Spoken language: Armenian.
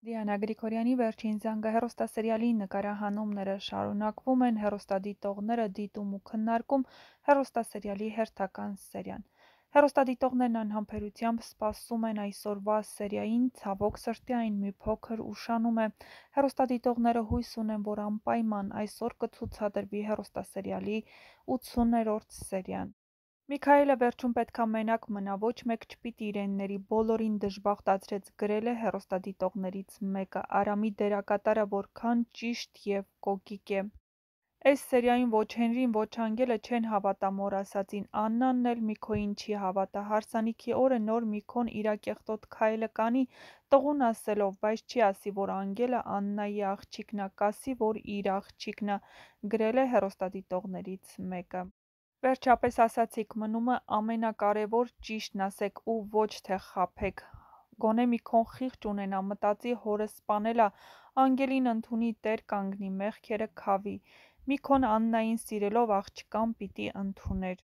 Դիանա Գրիգորյանի վերջին զանգը հեռուստասերիալի նկարահանումները շարունակվում են, հեռուստադիտողները դիտում ու քննարկում հեռուստասերիալի հերթական սերիան։ Հեռուստադիտողներն անհամբերությամբ սպասում են այսօրվա սերիային, ցավոք սրտի այն մի փոքր ուշանում է։ Հեռուստադիտողները հույս ունեն, որ անպայման այսօր կցուցադրվի հեռուստասերիալի 80-րդ սերիան։ Միքայելը վերջում պետքա մենակ մնա, ոչ մեկ չպիտի իրենների, բոլորին դժբախտացրեց, գրել է հեռուստադիտողներից մեկը։ Արամի դերակատարը որքան ճիշտ և կոկիկ է։ Էս սերիային ոչ Հենրին, ոչ Անգելը չեն հավատա մոր ասածին, Աննան էլ Միքոյին չի հավատա։ Հարսանիքի օրը նոր Միքոն իրա կեղտոտ քայլը կանի տղուն ասելով, բայց չի ասի, որ Անգելը Աննայի աղջիկն ա, կասի, որ իր աղջիկն ա, գրել է հեռուստադիտողներից մեկը։ Վերջապես ասացիք, մնում է ամենակարևոր ճիշտն ասեք ու ոչ թե խաբեք։ Գոնե Միքոն խիղճ ունենա, մտածի հորը սպանել ա, Անգելին ընդունի, տեր կանգնի, մեղքերը քավի։ Միքոն Աննային սիրելով աղջկան պիտի ընդուներ։